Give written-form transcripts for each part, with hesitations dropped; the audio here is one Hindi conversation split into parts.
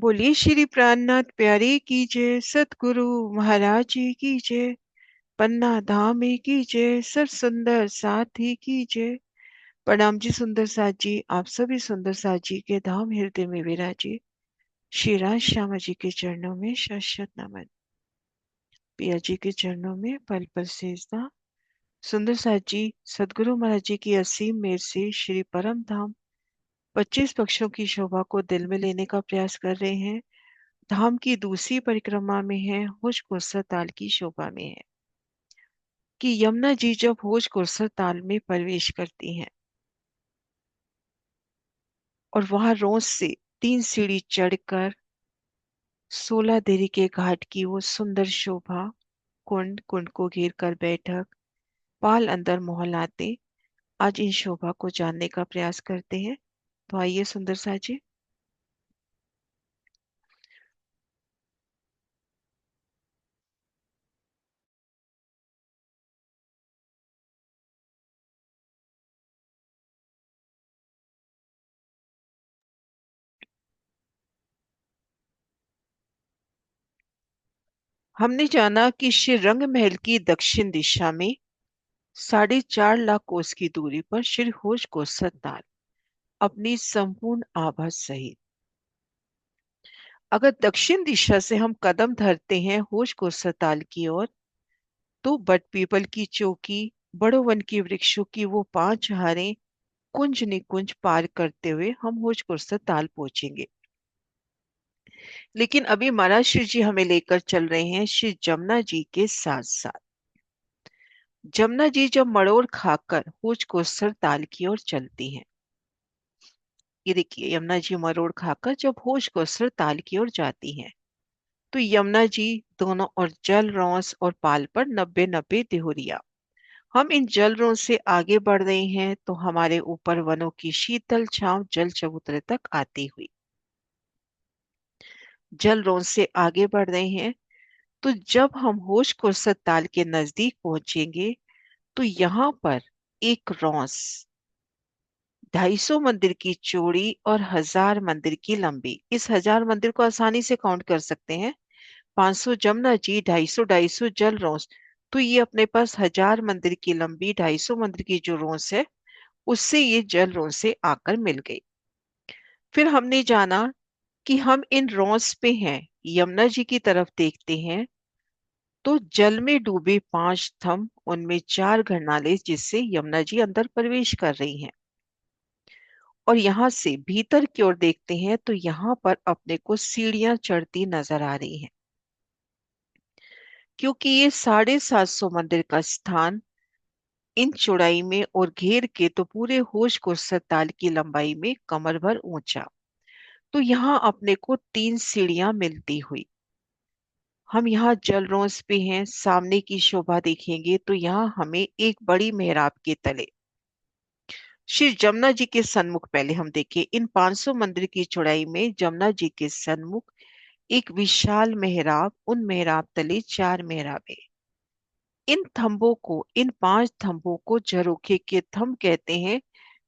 बोलिए श्री प्राणनाथ प्यारे की जय, सतगुरु महाराज जी की जय, पन्ना धाम की जय, सर सुंदर साथी की जय। प्रणाम जी सुंदर साथ जी, आप सभी सुंदर साथ जी के धाम हृदय में विराजे। श्री राज श्यामा जी के चरणों में शाश्वत नमन, पिया जी के चरणों में पल पल सेजदा। सुंदर साथ जी सदगुरु महाराज जी की असीम मेहर से श्री परम धाम 25 पक्षों की शोभा को दिल में लेने का प्रयास कर रहे हैं। धाम की दूसरी परिक्रमा में है, होश कुर्सर ताल की शोभा में है कि यमुना जी जब होश कुर्सर ताल में प्रवेश करती हैं और वहां रोज से 3 सीढ़ी चढ़कर 16 देरी के घाट की वो सुंदर शोभा, कुंड कुंड को घेर कर बैठक, पाल अंदर मोहलाते, आज इन शोभा को जानने का प्रयास करते हैं। तो आइए सुंदर सा जी। हमने जाना कि श्री रंग महल की दक्षिण दिशा में 4.5 लाख कोस की दूरी पर श्री होश कुर्सर ताल अपनी संपूर्ण आभा सहित, अगर दक्षिण दिशा से हम कदम धरते हैं होश कुर्सर ताल की ओर, तो बट पीपल की चौकी, बड़ो वन के वृक्षों की वो 5 हारें कुंज निकुंज पार करते हुए हम होश कुर्सर ताल पहुंचेंगे। लेकिन अभी महाराज श्री जी हमें लेकर चल रहे हैं श्री जमुना जी के साथ साथ। जमुना जी जब मड़ोर खाकर होश कुर्सर ताल की ओर चलती हैं, ये देखिए यमुना जी मरोड़ खाकर जब होश कुर्सर ताल की ओर जाती हैं, तो यमुना जी दोनों और जल रौंस और पाल पर 90-90 देहुरिया। हम इन जल रौंस से आगे बढ़ रहे हैं तो हमारे ऊपर वनों की शीतल छांव जल चबूतरे तक आती हुई, जल रौंस से आगे बढ़ रहे हैं तो जब हम होश कुर्सर ताल के नजदीक पहुंचेंगे, तो यहाँ पर एक रौंस 250 मंदिर की चौड़ी और 1000 मंदिर की लंबी, इस 1000 मंदिर को आसानी से काउंट कर सकते हैं। 500 जमुना जी, 250 जल रोस, तो ये अपने पास 1000 मंदिर की लंबी 250 मंदिर की जो रोस है, उससे ये जल रोस से आकर मिल गई। फिर हमने जाना कि हम इन रोस पे हैं, यमुना जी की तरफ देखते हैं तो जल में डूबे 5 थंब, उनमें 4 घरनाले जिससे यमुना जी अंदर प्रवेश कर रही हैं। और यहाँ से भीतर की ओर देखते हैं तो यहाँ पर अपने को सीढ़ियां चढ़ती नजर आ रही हैं, क्योंकि ये 750 मंदिर का स्थान इन चौड़ाई में और घेर के तो पूरे होश कुर्सर ताल की लंबाई में कमर भर ऊंचा। तो यहाँ अपने को 3 सीढ़ियां मिलती हुई, हम यहाँ जल रोंस पे हैं, सामने की शोभा देखेंगे तो यहाँ हमें एक बड़ी मेहराब के तले श्री जमुना जी के सन्मुख, पहले हम देखें इन 500 मंदिर की चौड़ाई में जमुना जी के सन्मुख एक विशाल मेहराब, उन मेहराब तले 4 मेहराबें। इन 5 थंबों को झरोखे के थंब कहते हैं,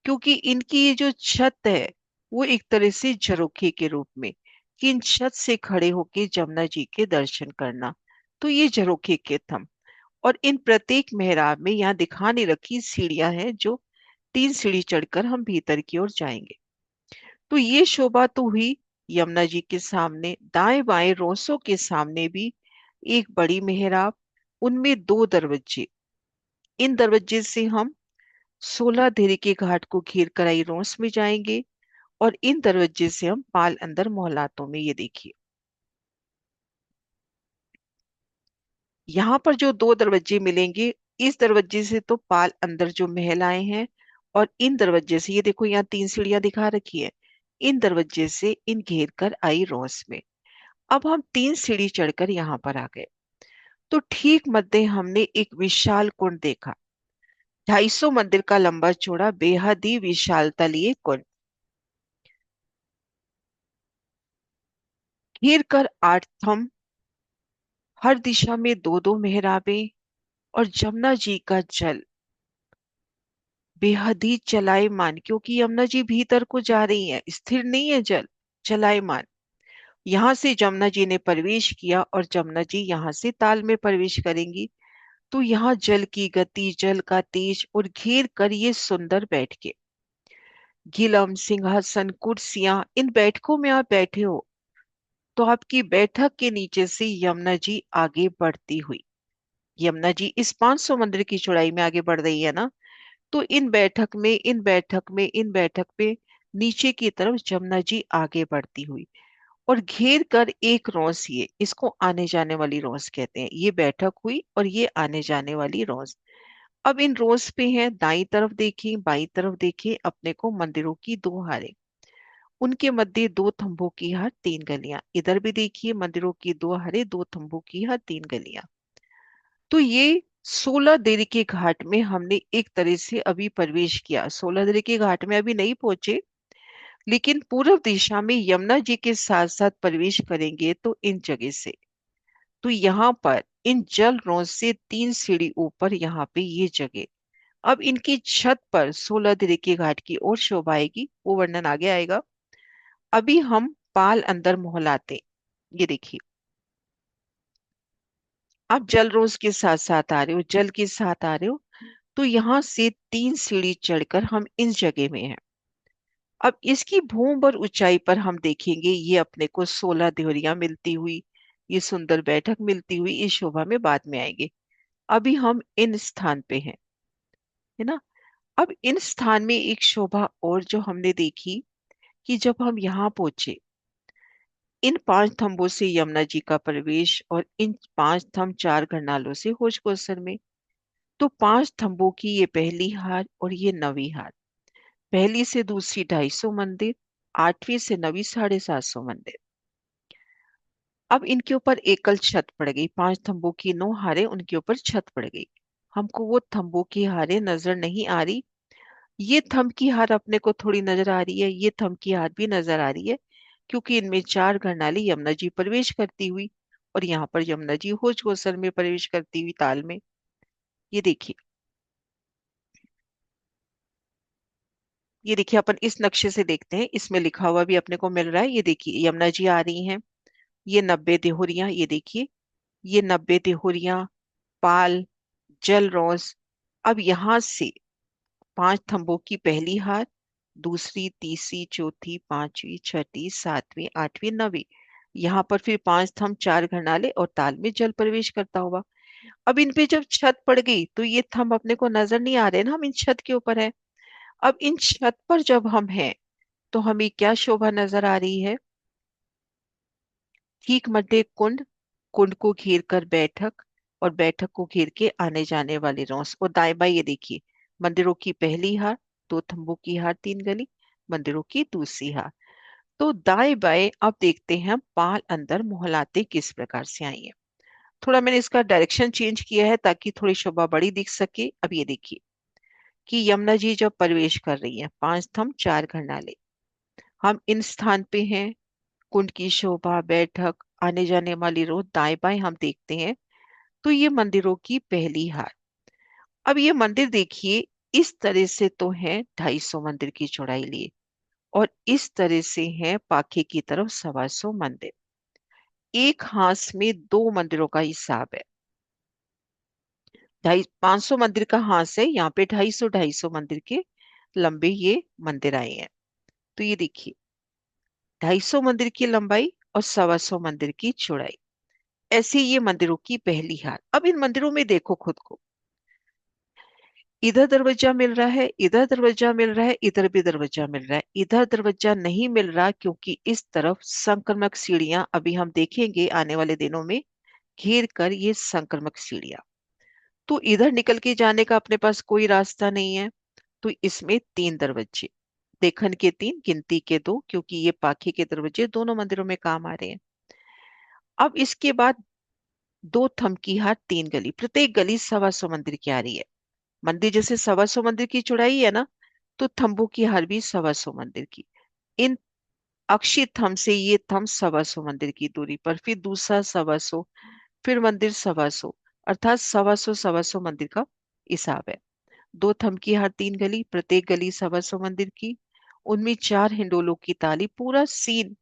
क्योंकि इनकी ये जो छत है वो एक तरह से झरोखे के रूप में, कि इन छत से खड़े होके जमुना जी के दर्शन करना, तो ये झरोखे के थंब। और इन प्रत्येक मेहराब में यहाँ दिखाने रखी सीढ़ियां हैं, जो 3 सीढ़ी चढ़कर हम भीतर की ओर जाएंगे। तो ये शोभा तो हुई यमुना जी के सामने। दाएं बाएं रोसों के सामने भी एक बड़ी मेहराब, उनमें 2 दरवाजे, इन दरवाजे से हम 16 देरी के घाट को घेर कर आई रोस में जाएंगे, और इन दरवाजे से हम पाल अंदर मोहलातों में, ये देखिए यहाँ पर जो 2 दरवाजे मिलेंगे, इस दरवाजे से तो पाल अंदर जो महल आए हैं, और इन दरवाजे से ये देखो यहाँ 3 सीढ़ियां दिखा रखी है, इन दरवाजे से इन घेर कर आई रोस में। अब हम 3 सीढ़ी चढ़कर यहाँ पर आ गए, तो ठीक मध्य हमने एक विशाल कुंड देखा, 250 मंदिर का लंबा चौड़ा बेहद ही विशाल तलीय कुंड, घेर कर 8 थंब, हर दिशा में 2-2 मेहराबें, और जमुना जी का जल बेहद ही चलायमान, क्योंकि यमुना जी भीतर को जा रही है, स्थिर नहीं है जल, चलायमान। यहाँ से जमुना जी ने प्रवेश किया और जमुना जी यहाँ से ताल में प्रवेश करेंगी। तो यहाँ जल की गति, जल का तेज और घेर कर ये सुंदर बैठ के गिलम, सिंहासन, कुर्सियां, इन बैठकों में आप बैठे हो। तो आपकी बैठक के नीचे से यमुना जी आगे बढ़ती हुई, यमुना जी इस 500 मंदिर की चौड़ाई में आगे बढ़ रही है ना। तो इन बैठक में नीचे की तरफ जमुना जी आगे बढ़ती हुई और घेर कर एक रौस, ये इसको आने जाने वाली रौस कहते हैं। ये बैठक हुई और ये आने जाने वाली रौस। अब इन रोज पे हैं, दाईं तरफ देखें बाईं तरफ देखें अपने को मंदिरों की दो हारें, उनके मध्य दो थंभों की हार तीन गलियां। इधर भी देखिए मंदिरों की दो हारें, दो थंभों की हार तीन गलियां। तो ये 16 देरी के घाट में हमने एक तरह से अभी प्रवेश किया। 16 देरी के घाट में अभी नहीं पहुंचे, लेकिन पूर्व दिशा में यमुना जी के साथ साथ प्रवेश करेंगे तो इन जगह से। तो यहाँ पर इन जल रोज से 3 सीढ़ी ऊपर यहाँ पे ये जगह। अब इनकी छत पर 16 के घाट की ओर शोभा आएगी, वो वर्णन आगे आएगा। अभी हम पाल अंदर मोहलाते, ये देखिए आप जल रोज के साथ साथ आ रहे हो, जल के साथ आ रहे हो। तो यहाँ से 3 सीढ़ी चढ़कर हम इस जगह में हैं। अब इसकी भूम और ऊंचाई पर हम देखेंगे ये अपने को 16 देहरियां मिलती हुई, ये सुंदर बैठक मिलती हुई, इस शोभा में बाद में आएंगे। अभी हम इन स्थान पे हैं, है ना। अब इन स्थान में एक शोभा और जो हमने देखी कि जब हम यहाँ पहुंचे, इन 5 थंबों से यमुना जी का प्रवेश और इन 5 थंब 4 घरनालों से होश गोसर में। तो 5 थंबों की ये पहली हार और ये नवी हार, पहली से दूसरी 250 मंदिर, 8वीं से 9वीं 750 मंदिर। अब इनके ऊपर एकल छत पड़ गई, 5 थंबों की 9 हारें उनके ऊपर छत पड़ गई। हमको वो थंबों की हारें नजर नहीं आ रही। ये थंब की हार अपने को थोड़ी नजर आ रही है, ये थंब की हार भी नजर आ रही है, क्योंकि इनमें 4 घरनाली यमुना जी प्रवेश करती हुई और यहाँ पर यमुना जी होश गोसर में प्रवेश करती हुई ताल में। ये देखिए, ये देखिए अपन इस नक्शे से देखते हैं, इसमें लिखा हुआ भी अपने को मिल रहा है। ये देखिए यमुना जी आ रही हैं, ये 90 देहुरियां, ये देखिए ये 90 देहुरियां, पाल, जल रौस। अब यहाँ से 5 थंबों की पहली हार, दूसरी, तीसरी, चौथी, पांचवी, छठी, सातवीं, आठवीं, नवीं। यहाँ पर फिर 5 थंब 4 घरनाले और ताल में जल प्रवेश करता हुआ। अब इन पे जब छत पड़ गई तो ये थंब अपने को नजर नहीं आ रहे ना, हम इन छत के ऊपर है। अब इन छत पर जब हम हैं तो हमें क्या शोभा नजर आ रही है? ठीक मध्य कुंड, कुंड को घेर कर बैठक और बैठक को घेर के आने जाने वाले रौस। और दाएं बाएं ये देखिए मंदिरों की पहली हार, 2 थंबों की हार तीन गली, मंदिरों की दूसरी हार। तो दाएं बाएं अब देखते हैं पाल अंदर मोहलाते किस प्रकार से आई है। थोड़ा मैंने इसका डायरेक्शन चेंज किया है ताकि थोड़ी शोभा बड़ी दिख सके। अब ये देखिए कि यमुना जी जब प्रवेश कर रही है, 5 थंब 4 घरनाले, हम इन स्थान पे हैं। कुंड की शोभा, बैठक, आने जाने वाली रोड, दाएं बाएं हम देखते हैं। तो ये मंदिरों की पहली हार। अब ये मंदिर देखिए इस तरह से तो है 250 मंदिर की चौड़ाई लिए, और इस तरह से है पाखे की तरफ 125 मंदिर। एक हाथ में दो मंदिरों का हिसाब है। ढाई 500 मंदिर का हाथ है, यहाँ पे 250 मंदिर के लंबे ये मंदिर आए हैं। तो ये देखिए 250 मंदिर की लंबाई और 125 मंदिर की चौड़ाई, ऐसे ये मंदिरों की पहली हार। अब इन मंदिरों में देखो खुद को, इधर दरवाजा मिल रहा है, इधर दरवाजा मिल रहा है, इधर भी दरवाजा मिल रहा है। इधर दरवाजा नहीं मिल रहा क्योंकि इस तरफ संक्रमक सीढ़ियां, अभी हम देखेंगे आने वाले दिनों में, घेर कर ये संक्रमक सीढ़ियां। तो इधर निकल के जाने का अपने पास कोई रास्ता नहीं है। तो इसमें 3 दरवाजे, देखन के 3, गिनती के 2, क्योंकि ये पाखे के दरवाजे दोनों मंदिरों में काम आ रहे हैं। अब इसके बाद 2 थमकीहार 3 गली, प्रत्येक गली 125 मंदिर की आ रही है। मंदिर जैसे 125 मंदिर की चौड़ाई है ना, तो थंबों की हार भी 125 मंदिर की। इन अक्षित थंब से ये थंब 125 मंदिर की दूरी पर, फिर दूसरा 125, फिर मंदिर 125, अर्थात 125 मंदिर का हिसाब है। 2 थमकीहार 3 गली, प्रत्येक गली 125 मंदिर की, उनमें 4 हिंडोलों की ताली, पूरा सीन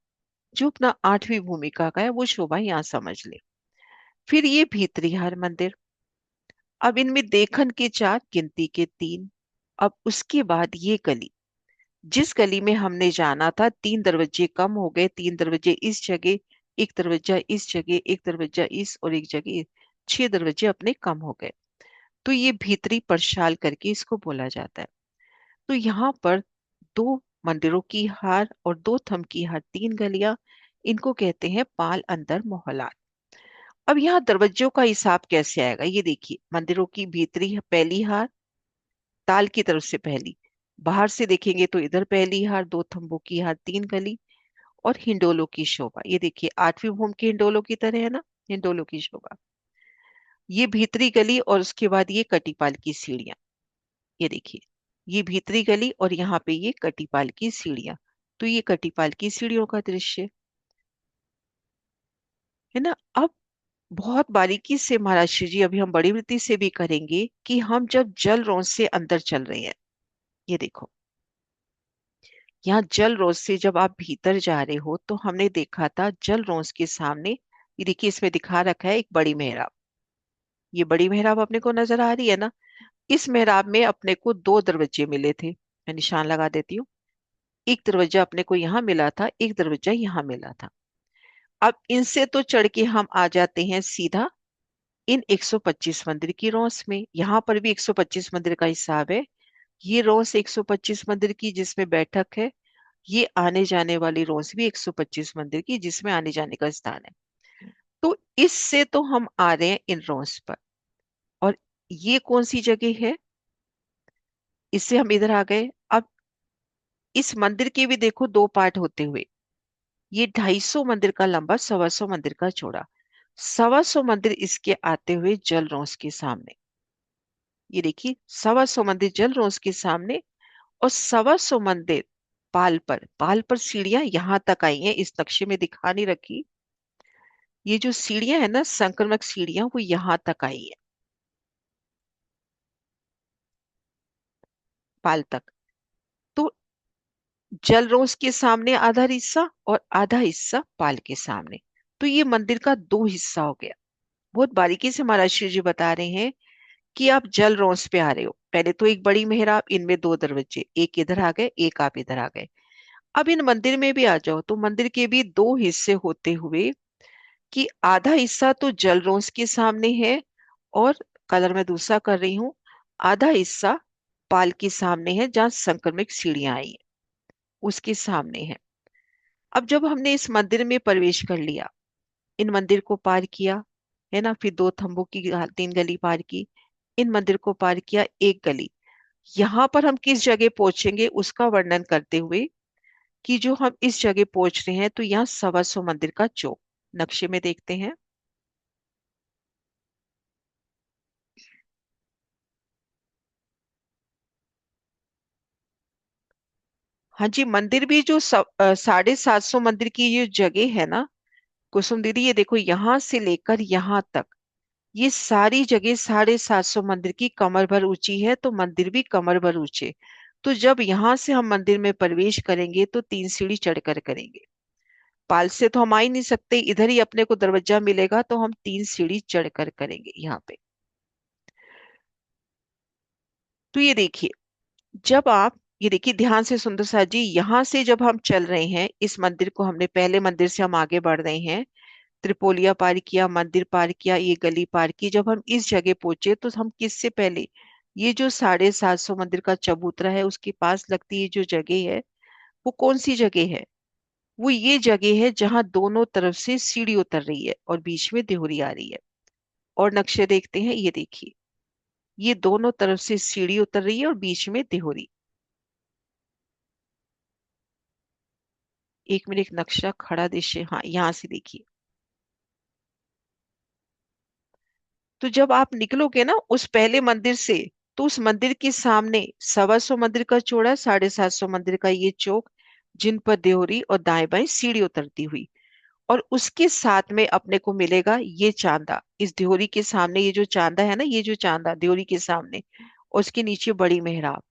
जो अपना 8वीं भूमिका का है वो शोभा यहाँ समझ ले। फिर ये भीतरीहार मंदिर। अब इनमें देखन के 4, गिनती के 3। अब उसके बाद ये गली, जिस गली में हमने जाना था, 3 दरवाजे कम हो गए, 3 दरवाजे इस जगह, एक दरवाजा इस जगह, एक दरवाजा इस और एक जगह, 6 दरवाजे अपने कम हो गए। तो ये भीतरी परशाल करके इसको बोला जाता है। तो यहाँ पर दो मंदिरों की हार और दो थम की हार, 3 गलियां, इनको कहते हैं पाल अंदर मोहल्लात। अब यहाँ दरवाजों का हिसाब कैसे आएगा, ये देखिए। मंदिरों की भीतरी पहली हार, ताल की तरफ से पहली, बाहर से देखेंगे तो इधर पहली हार, दो थंबों की हार, 3 गली और हिंडोलों की शोभा। ये देखिए 8वीं भूमि के हिंडोलों की तरह है ना, हिंडोलों की शोभा। ये भीतरी गली और उसके बाद ये कटीपाल की सीढ़ियां। ये देखिए, ये भीतरी गली और यहाँ पे ये कटीपाल की सीढ़ियां। तो ये कटीपाल की सीढ़ियों का दृश्य है ना। अब बहुत बारीकी से महाराज जी, अभी हम बड़ी वृत्ति से भी करेंगे कि हम जब जल रौंद से अंदर चल रहे हैं, ये देखो, यहाँ जल रोज से जब आप भीतर जा रहे हो तो हमने देखा था जल रोज के सामने, ये देखिए इसमें दिखा रखा है एक बड़ी मेहराब। ये बड़ी मेहराब अपने को नजर आ रही है ना। इस मेहराब में अपने को 2 दरवाजे मिले थे, मैं निशान लगा देती हूँ। एक दरवाजा अपने को यहाँ मिला था, एक दरवाजा यहाँ मिला था। अब इनसे तो चढ़ के हम आ जाते हैं सीधा इन 125 मंदिर की रौस में। यहाँ पर भी 125 मंदिर का हिसाब है। ये रौस 125 मंदिर की जिसमें बैठक है, ये आने जाने वाली रोज भी 125 मंदिर की जिसमें आने जाने का स्थान है। तो इससे तो हम आ रहे हैं इन रोज पर। और ये कौन सी जगह है, इससे हम इधर आ गए। अब इस मंदिर के भी देखो 2 पार्ट होते हुए, ये 250 मंदिर का लंबा, 125 मंदिर का चौड़ा। 125 मंदिर इसके आते हुए जल रोज के सामने। ये देखिए 125 मंदिर जल रोज के सामने और 125 मंदिर पाल पर सीढ़ियां यहां तक आई हैं, इस नक्शे में दिखा नहीं रखी। ये जो सीढ़ियां है ना, संक्रमक सीढ़ियां, वो यहां तक आई है, पाल तक। तो जलरोज के सामने आधा हिस्सा और आधा हिस्सा पाल के सामने। तो ये मंदिर का 2 हिस्सा हो गया। बहुत बारीकी से महाराज श्री जी बता रहे हैं कि आप जल रोज पे आ रहे हो। पहले तो एक बड़ी मेहराब, इनमें 2 दरवाजे, एक इधर आ गए, एक आप इधर आ गए। अब इन मंदिर में भी आ जाओ तो मंदिर के भी 2 हिस्से होते हुए कि आधा हिस्सा तो जल रोज के सामने है और कलर मैं दूसरा कर रही हूँ, आधा हिस्सा पाल के सामने है जहां संक्रमित सीढ़ियां आई है, उसके सामने है। अब जब हमने इस मंदिर में प्रवेश कर लिया, इन मंदिर को पार किया, है ना, फिर 2 थंबों की 3 गली पार की, इन मंदिर को पार किया, एक गली, यहाँ पर हम किस जगह पहुंचेंगे उसका वर्णन करते हुए कि जो हम इस जगह पहुंच रहे हैं, तो यहाँ 125 मंदिर का चौक नक्शे में देखते हैं। हाँ जी, मंदिर भी जो 750 मंदिर की ये जगह है ना कुसुम दीदी, ये देखो यहाँ से लेकर यहाँ तक, ये सारी जगह 750 मंदिर की कमर भर ऊंची है, तो मंदिर भी कमर भर ऊंचे। तो जब यहाँ से हम मंदिर में प्रवेश करेंगे तो 3 सीढ़ी चढ़कर करेंगे। पाल से तो हम आ ही नहीं सकते, इधर ही अपने को दरवाजा मिलेगा, तो हम 3 सीढ़ी चढ़कर करेंगे यहाँ पे। तो ये देखिए, जब आप, ये देखिए ध्यान से सुंदर सा जी, यहाँ से जब हम चल रहे हैं, इस मंदिर को हमने, पहले मंदिर से हम आगे बढ़ रहे हैं, त्रिपोलिया पार किया, मंदिर पार किया, ये गली पार की, जब हम इस जगह पहुंचे तो हम किससे पहले, ये जो 750 मंदिर का चबूतरा है उसके पास लगती ये जो जगह है, वो कौन सी जगह है, वो ये जगह है जहां दोनों तरफ से सीढ़ी उतर रही है और बीच में देहरी आ रही है। और नक्शे देखते हैं, ये देखिए, ये दोनों तरफ से सीढ़ी उतर रही है और बीच में देहरी। 1 मिनट, नक्शा खड़ा दृश्य, हाँ यहाँ से देखिए। तो जब आप निकलोगे ना उस पहले मंदिर से, तो उस मंदिर के सामने 125 मंदिर का चौड़ा, 750 मंदिर का ये चौक, जिन पर देहरी और दाएं बाएं सीढ़ी उतरती हुई, और उसके साथ में अपने को मिलेगा ये चांदा, इस देहरी के सामने ये जो चांदा है ना, ये जो चांदा देहरी के सामने, और उसके नीचे बड़ी मेहराब।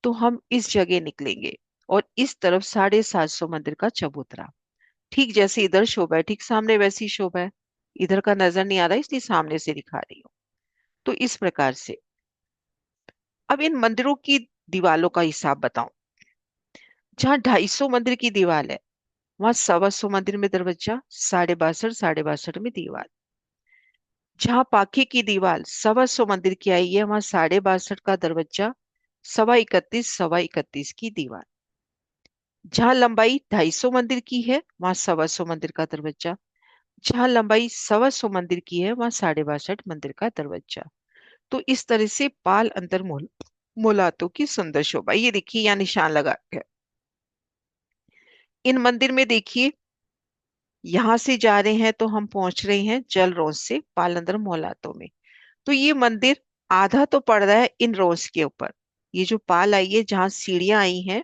तो हम इस जगह निकलेंगे और इस तरफ 750 मंदिर का चबूतरा। ठीक जैसे इधर शोभा है ठीक सामने वैसी शोभा है। इधर का नजर नहीं आ रहा इसलिए सामने से दिखा रही हूँ। तो इस प्रकार से अब इन मंदिरों की दीवालों का हिसाब बताऊं। जहाँ 250 मंदिर की दीवार है वहां 125 मंदिर में दरवाजा, 62 में दीवार। जहाँ पाखी की दीवार 125 मंदिर की आई है वहां 62 का दरवाजा, 31 की दीवार। जहाँ लंबाई 250 मंदिर की है वहां 125 मंदिर का दरवाजा। जहाँ लंबाई 125 मंदिर की है वहां 62 मंदिर का दरवाजा। तो इस तरह से पाल अंतर मोलातों की सुंदर शोभा। ये देखिए यहाँ निशान लगा है। इन मंदिर में देखिए, यहां से जा रहे हैं तो हम पहुंच रहे हैं जल रोज से पालंदर मोहलातों में। तो ये मंदिर आधा तो पड़ रहा है इन रोज के ऊपर। ये जो पाल आई है जहाँ सीढ़ियां आई हैं,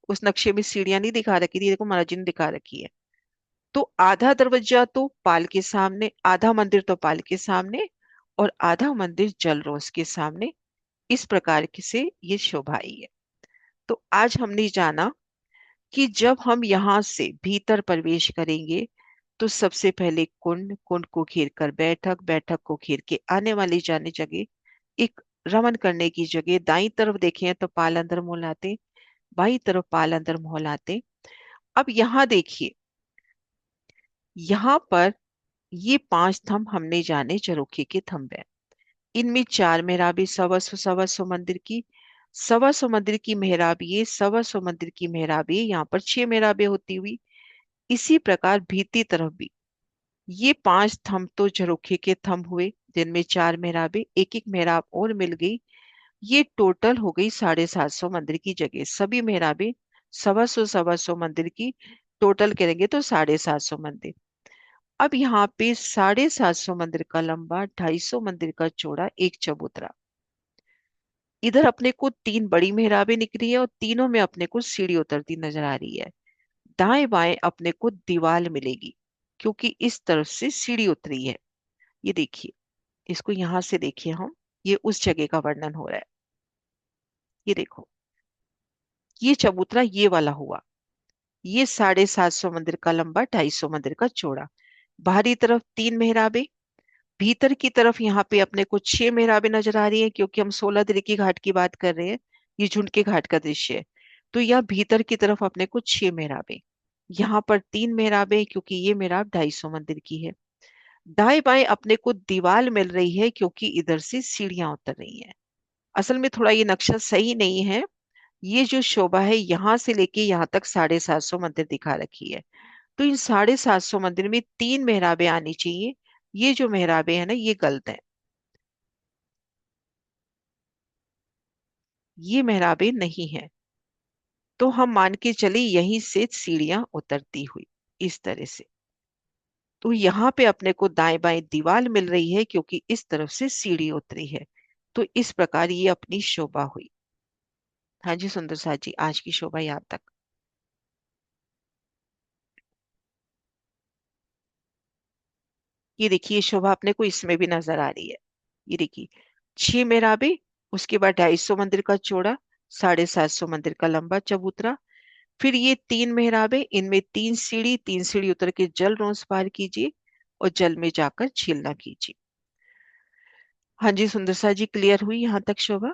उस नक्शे में सीढ़ियां नहीं दिखा रखी थी, देखो महाराज जी ने दिखा रखी है। तो आधा दरवाजा तो पाल के सामने, आधा मंदिर तो पाल के सामने, और आधा मंदिर जल रोज के सामने। इस प्रकार की से ये शोभा आई है। तो आज हमने जाना कि जब हम यहाँ से भीतर प्रवेश करेंगे तो सबसे पहले कुंड, कुंड को घेर कर बैठक, बैठक को घेर के आने वाली जाने जगह, एक रमन करने की जगह। दाई तरफ देखें तो पाल अंदर मोल आते, बाई तरफ पाल अंदर मोल आते। अब यहाँ देखिए, यहाँ पर ये 5 थंब हमने जाने झरोखे के थंब है। इनमें 4 मेहराबे, 125 मंदिर की, 125 मंदिर की मेहराब, ये 125 मंदिर की मेहराब, ये यहाँ पर 6 मेहराबे होती हुई। इसी प्रकार भीती तरफ भी ये 5 थंब तो झरोखे के थंब हुए, जिनमें 4 मेहराबे, एक एक मेहराब और मिल गई। ये टोटल हो गई 750 मंदिर की जगह। सभी मेहराबे 125 मंदिर की टोटल करेंगे तो 750 मंदिर। अब यहाँ पे 750 मंदिर का लंबा, 250 मंदिर का चौड़ा एक चबूतरा। इधर अपने को 3 बड़ी मेहराबें निकली है और तीनों में अपने को सीढ़ी उतरती नजर आ रही है। दाएं बाएं अपने को दीवार मिलेगी क्योंकि इस तरफ से सीढ़ी उतरी है। ये देखिए, इसको यहां से देखिए हम, ये उस जगह का वर्णन हो रहा है। ये देखो, ये चबूतरा ये वाला हुआ। ये 750 मंदिर का लंबा, 250 मंदिर का चौड़ा। बाहरी तरफ 3 मेहराबे, भीतर की तरफ यहाँ पे अपने को 6 मेहराबे नजर आ रही है क्योंकि हम 16 की घाट की बात कर रहे हैं। ये झुंड के घाट का दृश्य है। तो यहाँ भीतर की तरफ अपने को 6 मेहराबे, यहाँ पर 3 मेहराबे क्योंकि ये मेहराब 250 मंदिर की है। दाएं बाएं अपने को दीवार मिल रही है क्योंकि इधर से सीढ़ियां उतर रही हैं। असल में थोड़ा ये नक्शा सही नहीं है। ये जो शोभा है यहाँ से लेके यहाँ तक 750 मंदिर दिखा रखी है। तो इन 750 मंदिर में 3 मेहराबे आनी चाहिए। ये जो मेहराबे है ना, ये गलत है। ये मेहराबे नहीं है। तो हम मान के चले यहीं से सीढ़ियां उतरती हुई इस तरह से। तो यहाँ पे अपने को दाएं बाएं दीवार मिल रही है क्योंकि इस तरफ से सीढ़ी उतरी है। तो इस प्रकार ये अपनी शोभा हुई। हाँ जी सुंदर साथ जी, आज की शोभा यहाँ तक। ये देखिए शोभा अपने को इसमें भी नजर आ रही है। ये देखिए, 6 मेहराबे, उसके बाद 250 मंदिर का चौड़ा, 750 मंदिर का लंबा चबूतरा। फिर ये 3 मेहराबे, इनमें 3 सीढ़ी, 3 सीढ़ी उतर के जल रोंस पार कीजिए और जल में जाकर छीलना कीजिए। हाँ जी सुंदर सा जी, क्लियर हुई यहाँ तक शोभा?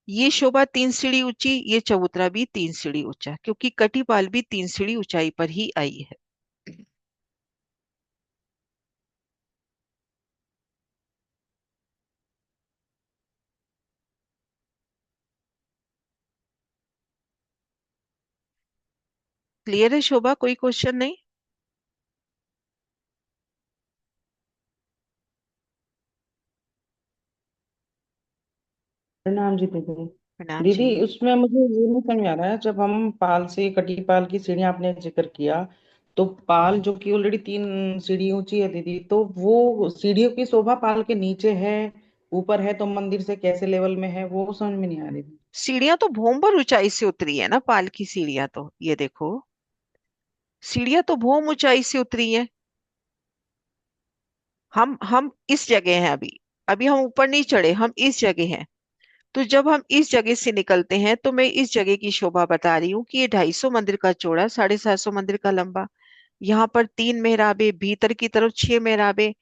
ये शोभा 3 सीढ़ी ऊंची, ये चबूतरा भी 3 सीढ़ी ऊंचा क्योंकि कटिपाल भी 3 सीढ़ी ऊंचाई पर ही आई है। क्लियर है शोभा, कोई क्वेश्चन नहीं? प्रणाम जी दीदी। प्रणाम दीदी, जी। उसमें मुझे ये नहीं समझ आ रहा है, जब हम पाल से कटी पाल की सीढ़ियां आपने जिक्र किया, तो पाल जो कि ऑलरेडी 3 सीढ़ी ऊंची है दीदी, तो वो सीढ़ियों की शोभा पाल के नीचे है, ऊपर है, तो मंदिर से कैसे लेवल में है वो समझ में नहीं आ रही। सीढ़ियां तो भोंबर ऊंचाई से उतरी है ना, पाल की सीढ़ियां तो ये देखो, सीढ़ियां तो भौम ऊंचाई से उतरी है। हम इस जगह हैं अभी। अभी हम ऊपर नहीं चढ़े, हम इस जगह हैं। तो जब हम इस जगह से निकलते हैं तो मैं इस जगह की शोभा बता रही हूँ कि ये 250 मंदिर का चौड़ा, 750 मंदिर का लंबा। यहाँ पर 3 मेहराबे, भीतर की तरफ 6 मेहराबे,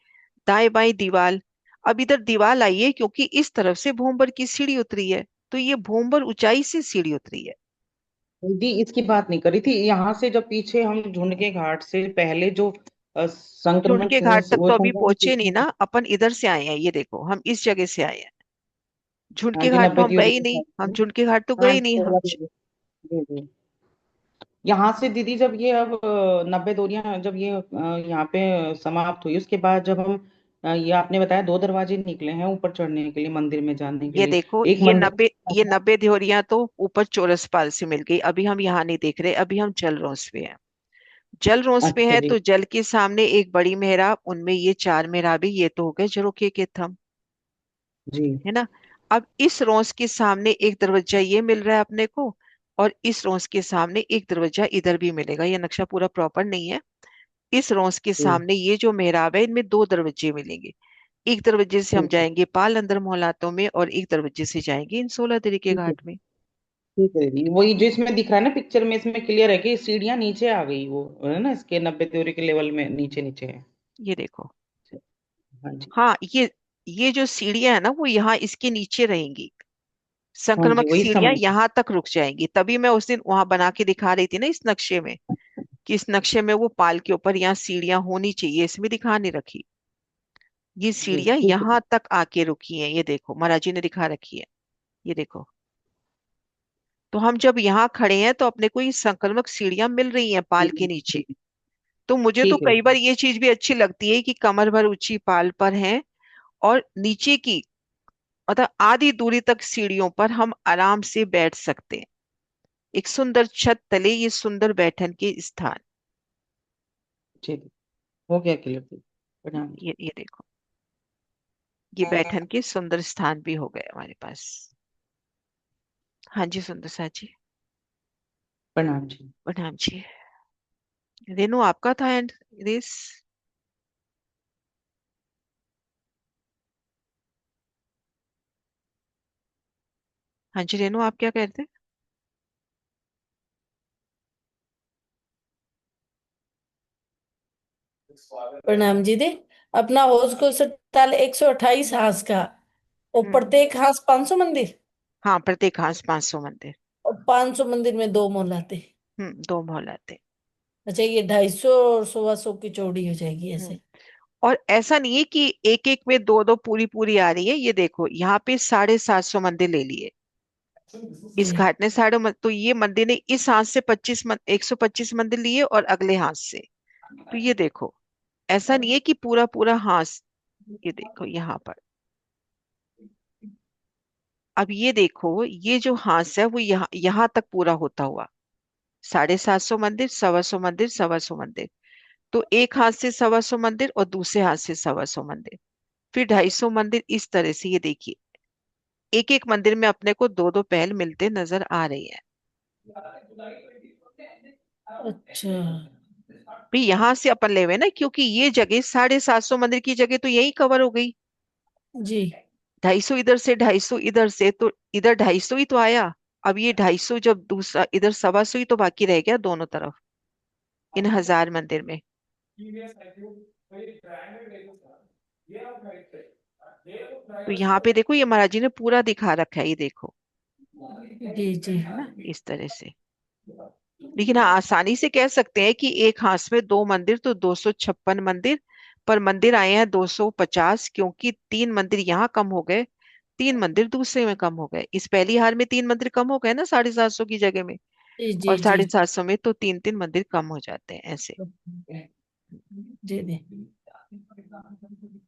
दाएं बाएं दीवार। अब इधर दीवार आई है क्योंकि इस तरफ से भूमभर की सीढ़ी उतरी है, तो ये भूमभर ऊंचाई से सीढ़ी उतरी है। दी इसकी बात नहीं करी थी, यहाँ से जब पीछे हम झुंड के घाट से पहले जो झुंड संक्रमण के घाट तक वो तो अभी संक्रमण पहुंचे नहीं सूची ना, थी। अपन इधर से आए हैं, ये देखो हम इस जगह से आए हैं। झुंड हाँ के जी, घाट तो 90 हम गए त्योरी ही के नहीं, साथ हम में। झुंड के घाट तो गए हाँ ही जी, नहीं हम। 16 त्योरी। जी जी। यहाँ से दीदी जब ये अब 90 दूरियां जब ये यहाँ पे समाप्त हुई, उसके बाद जब हम ये आपने बताया 2 दरवाजे निकले हैं ऊपर चढ़ने के लिए, मंदिर में जाने के ये लिए। देखो, एक मंदिर ये 90 देहरियां तो ऊपर चौरसपाल से मिल गई। अभी हम यहाँ नहीं देख रहे, अभी हम जल रोस पे हैं। जल रोस पे अच्छा है जी। तो जल के सामने एक बड़ी मेहराब, उनमें ये 4 मेहराबे, ये तो हो गए झरोखे के थंब, जी है ना। अब इस रोस के सामने एक दरवाजा ये मिल रहा है अपने को, और इस रोस के सामने एक दरवाजा इधर भी मिलेगा। ये नक्शा पूरा प्रॉपर नहीं है। इस रोस के जी। सामने ये जो मेहराब है, इनमें 2 दरवाजे मिलेंगे। एक दरवाजे से हम ठीक है। जाएंगे पाल अंदर मोहल्लातों में, और एक दरवाजे से जाएंगे इन 16 के ठीक है। घाट में। ठीक है दीदी, वही जो इसमें दिख रहा है ना पिक्चर में, इसमें क्लियर है कि सीढ़ियाँ नीचे आ गई, वो है ना, इसके 90 त्योरी के लेवल में नीचे नीचे है। ये देखो। हाँ जी। हाँ, ये जो सीढ़ियां है ना, वो यहाँ इसके नीचे रहेंगी। हाँ जी, संक्रामक वही सीढ़ियां समझ। यहाँ तक रुक जाएंगी। तभी मैं उस दिन वहां बना के दिखा रही थी ना इस नक्शे में, कि इस नक्शे में वो पाल के ऊपर यहाँ सीढ़ियां होनी चाहिए, इसमें दिखा नहीं रखी। ये जी सीढ़ियां ठीक है। यहाँ तक आके रुकी हैं, ये देखो महाराज जी ने दिखा रखी है। ये देखो। तो हम जब यहाँ खड़े हैं तो अपने को ये संक्रामक सीढ़ियां मिल रही हैं पाल के नीचे। तो मुझे तो ठीक है। कई बार ये चीज भी अच्छी लगती है कि कमर भर ऊंची पाल पर है, और नीचे की मतलब आधी दूरी तक सीढ़ियों पर हम आराम से बैठ सकते हैं। एक सुंदर छत तले ये सुंदर बैठन के स्थान। ठीक है। हो गया क्लियर दीदी। प्रणाम जी। ये देखो, ये बैठन के सुंदर स्थान भी हो गए हमारे पास। हाँ जी सुंदर सा जी। प्रणाम जी। प्रणाम जी। रेनू आपका था एंड रेस। हाँ जी रेनू, आप क्या कहते हैं? प्रणाम जी दे। अपना होश को अस्पताल 128 हांस का, और हम्म। प्रत्येक हांस 500 मंदिर, हाँ, प्रत्येक हांस 500 मंदिर। और 500 मंदिर में 2 मोहल्लाते। 2 मोहल्लाते। अच्छा, ये 250 और 125 की चौड़ी हो जाएगी हम्म। ऐसे। और ऐसा नहीं है कि एक एक में दो दो पूरी पूरी आ रही है। ये देखो यहाँ पे 750 मंदिर ले लिए इस जी घाट ने। तो ये मंदिर ने इस हाथ से 125 मंदिर लिए, और अगले हाथ से। तो ये देखो, ऐसा नहीं है कि पूरा पूरा हाथ। ये देखो यहाँ पर। अब ये देखो, ये जो हाथ है वो यहाँ यहाँ तक पूरा होता हुआ, 750 मंदिर, 125 मंदिर, 125 मंदिर। तो एक हाथ से 125 मंदिर और दूसरे हाथ से 125 मंदिर, फिर 250 मंदिर। इस तरह से ये देखिए, एक एक मंदिर में अपने को दो दो पहल मिलते नजर आ रही है। अच्छा। भी यहाँ से अपन ले हुए ना, क्योंकि ये जगह 750 मंदिर की जगह तो यही कवर हो गई। जी 250 इधर से, 250 इधर से, तो इधर 250 ही तो आया। अब ये 250 जब दूसरा इधर 125 ही तो बाकी रह गया दोनों तरफ, इन 1000 मंदिर में। तो यहाँ पे देखो, ये महाराज जी ने पूरा दिखा रखा है, ये देखो, जी जी। है ना, इस तरह से। लेकिन हाँ, आसानी से कह सकते हैं कि एक हाथ में 2 मंदिर तो 256 मंदिर। पर मंदिर आए हैं 250, क्योंकि 3 मंदिर यहाँ कम हो गए, 3 मंदिर दूसरे में कम हो गए। इस पहली हार में 3 मंदिर कम हो गए ना 750 की जगह में, जी और जी जी। 750 में तो 3 3 मंदिर कम हो जाते हैं ऐसे। जी जी।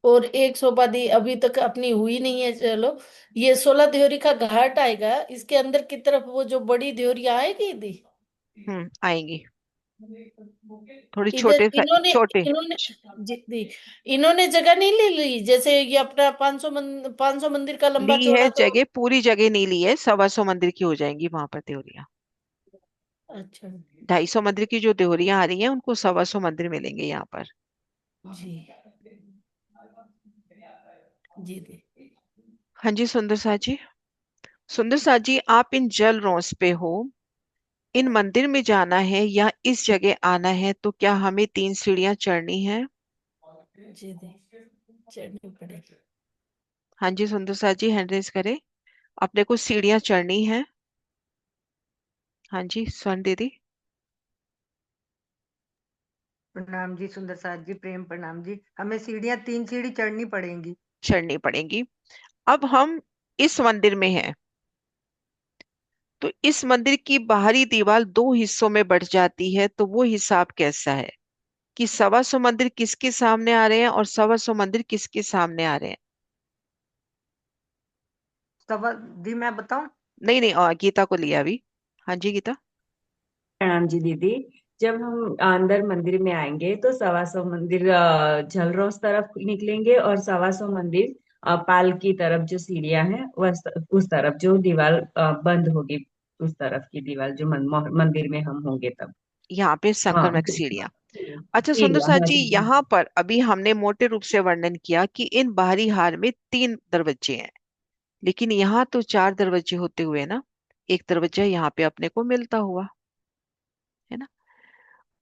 और एक सोपादी अभी तक अपनी हुई नहीं है, चलो। ये 16 देहरी का घाट आएगा, इसके अंदर की तरफ वो जो बड़ी देहरी आएगी दी। आएंगी। थोड़ी इधर इन्होंने छोटे। इन्होंने जी दी, इन्होंने जगह नहीं ले ली, जैसे ये अपना 500 मंदिर का लंबा ली है चौड़ा तो। जगह, पूरी जगह नहीं ली है, 125 मंदिर की हो जाएंगी वहां पर त्योरियां। अच्छा 250 मंदिर की जो त्योरियां आ रही हैं उनको 125 मंदिर मिलेंगे यहाँ पर। जी जी दी। हाँ जी सुंदर सा जी। सुंदर साथ जी, आप इन जल रॉस पे हो, इन मंदिर में जाना है या इस जगह आना है, तो क्या हमें 3 सीढ़ियां चढ़नी है? जी दी, चढ़नी पड़ेगी। हाँ जी सुंदर साथ जी, हैंड रेज करें। अपने को सीढ़ियां चढ़नी है। हाँ जी स्वर्ण दीदी। प्रणाम जी सुंदर साथ जी, प्रेम प्रणाम जी। हमें सीढ़ियां 3 सीढ़ी चढ़नी पड़ेंगी। चढ़नी पड़ेंगी। अब हम इस मंदिर में हैं, तो इस मंदिर की बाहरी दीवार 2 हिस्सों में बढ़ जाती है, तो वो हिसाब कैसा है कि 125 मंदिर किसके सामने आ रहे हैं और 125 मंदिर किसके सामने आ रहे हैं? तब दी मैं बताऊं। नहीं नहीं, गीता को लिया अभी। हाँ जी गीता। प्रणाम जी दीदी। जब हम अंदर मंदिर में आएंगे तो 125 मंदिर झलरोस तरफ निकलेंगे और 125 मंदिर पाल की तरफ जो सीढ़ियां हैं उस तरफ जो दीवार बंद होगी, उस तरफ की दीवार जो मंदिर में हम होंगे तब। यहाँ पे हाँ संक्रमक सीढ़ियां। अच्छा सुंदर सीढ़ियां, साथ हाँ जी, यहाँ पर अभी हमने मोटे रूप से वर्णन किया कि इन बाहरी हार में 3 दरवाजे हैं, लेकिन यहाँ तो 4 दरवाजे होते हुए ना, एक दरवाजा यहाँ पे अपने को मिलता हुआ है ना।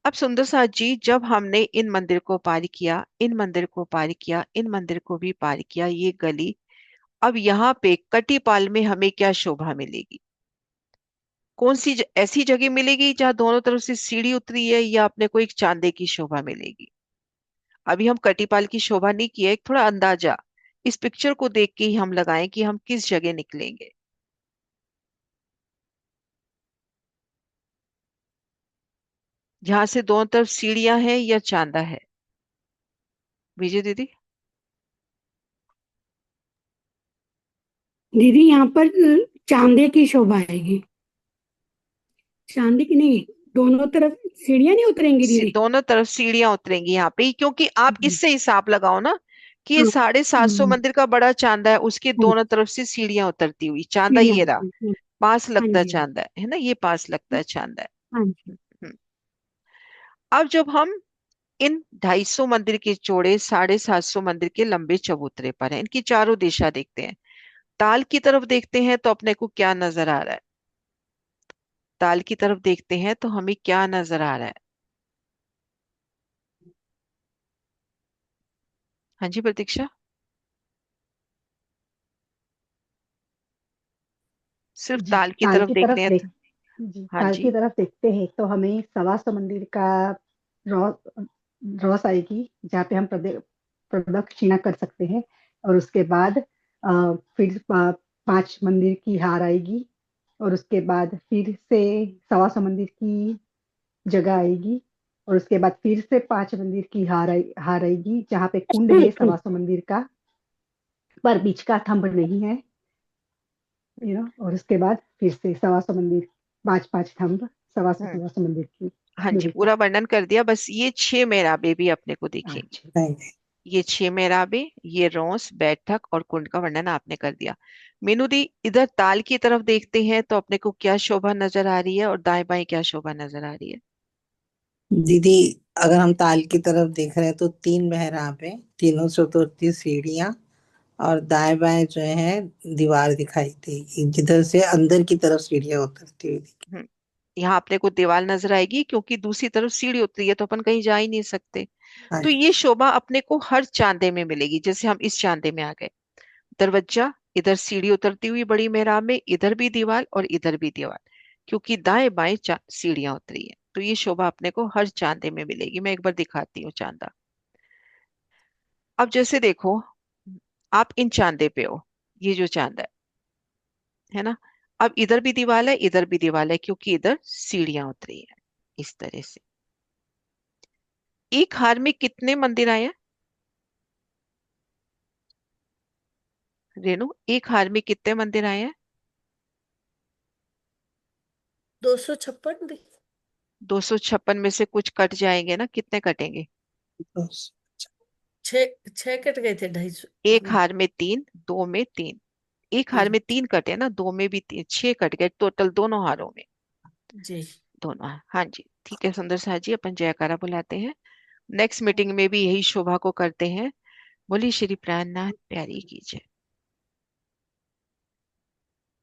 अब सुंदर साथ जी, जब हमने इन मंदिर को पार किया, इन मंदिर को पार किया, इन मंदिर को भी पार किया, ये गली, अब यहाँ पे कटीपाल में हमें क्या शोभा मिलेगी? कौन सी ऐसी जगह मिलेगी जहां दोनों तरफ से सीढ़ी उतरी है, या अपने को एक चांदे की शोभा मिलेगी? अभी हम कटीपाल की शोभा नहीं किए, एक थोड़ा अंदाजा इस पिक्चर को देख के ही हम लगाएं कि हम किस जगह निकलेंगे। जहां से दोनों तरफ सीढ़ियां हैं या चांदा है? विजय दीदी। दीदी यहाँ पर चांदे की शोभा आएगी। चांदी की नहीं, दोनों तरफ सीढ़ियां नहीं उतरेंगी दीदी। दोनों तरफ सीढ़ियां उतरेंगी यहाँ पे, क्योंकि आप हम्म, इससे हिसाब लगाओ ना कि ये हाँ, 750 हम्म, मंदिर का बड़ा चांदा है, उसके हाँ, दोनों तरफ से सीढ़ियां उतरती हुई, चांदा सीढ़ियां ये रहा, उतरेंगी, पास हाँ लगता जी, चांदा है ना, ये पास लगता चांदा है। हाँ जी। हम्म। अब जब हम इन 250 मंदिर के चौड़े, 750 मंदिर के लंबे चबूतरे पर हैं, इनकी चारों दिशा देखते हैं, ताल की तरफ देखते हैं तो अपने को क्या नजर आ रहा है? ताल की तरफ देखते हैं तो हमें क्या नजर आ रहा है? हाँ जी प्रतीक्षा। सिर्फ जी, ताल की ताल तरफ की देखते तरफ हैं देख जी, हाँ ताल की जी। तरफ देखते हैं तो हमें 125 मंदिर का रॉ रॉस आएगी, जहाँ पे हम प्रदक्षिणा कर सकते हैं। और उसके बाद फिर 5 मंदिर की हार आएगी। और उसके बाद फिर से 125 मंदिर की जगह आएगी। और उसके बाद फिर से 5 मंदिर की हार आएगी, जहाँ पे कुंड है 125 मंदिर का, पर बीच का थंब नहीं है। और उसके बाद फिर से 125 मंदिर, 5 5 थंब, सवा सौ हम्म। सवा सौ मंदिर की हाँ जी, मिलेगी। पूरा वर्णन कर दिया, बस ये 6 मेराबे भी अपने को दिखेंगे। अच्छा। ये 6 मेराबे, ये रोंस, बैठक और कुंड का वर्णन आपने कर दिया। मीनू दी, इधर ताल की तरफ देखते हैं तो अपने को क्या शोभा नजर आ रही है, और दाएं बाएं क्या शोभा नजर आ रही है? दीदी, अगर हम ताल की तरफ देख रहे हैं तो 3 मेहराब है, तीनों से उतरती सीढ़ियां, और दाएं बाएं जो है दीवार दिखाई देगी, जिधर से अंदर की तरफ सीढ़ियां उतरती हुई दिखेगी। हम्म। यहाँ अपने को दीवार नजर आएगी, क्योंकि दूसरी तरफ सीढ़ी उतरी है तो अपन कहीं जा ही नहीं सकते। हाँ तो ये शोभा अपने को हर चांदे में मिलेगी। जैसे हम इस चांदे में आ गए, दरवाजा, इधर सीढ़ी उतरती हुई बड़ी मेहराब में, इधर भी दीवार और इधर भी दीवार, क्योंकि दाएं बाएं सीढ़ियां उतरी है, तो ये शोभा अपने को हर चांदे में मिलेगी। मैं एक बार दिखाती हूँ चांदा। अब जैसे देखो, आप इन चांदे पे हो, ये जो चांदा है ना, अब इधर भी दीवार है, इधर भी दीवार है, क्योंकि इधर सीढ़ियां उतरी है। इस तरह से एक हार में कितने मंदिर आए हैं रेणु? एक हार में कितने मंदिर आए हैं? 256 दी। 256 में से कुछ कट जाएंगे ना, कितने कटेंगे? तो छह छह कट गए थे 250 एक में। हार में 3, दो में 3, एक हार जी में 3 कटे ना, दो में भी 3, 6 कट गए टोटल दोनों हारों में। जी। दोनों हार, हाँ जी ठीक है सुंदर साह जी, अपन जयकारा बुलाते हैं। नेक्स्ट मीटिंग में भी यही शोभा को करते हैं। बोली श्री प्राणनाथ प्यारी की जय।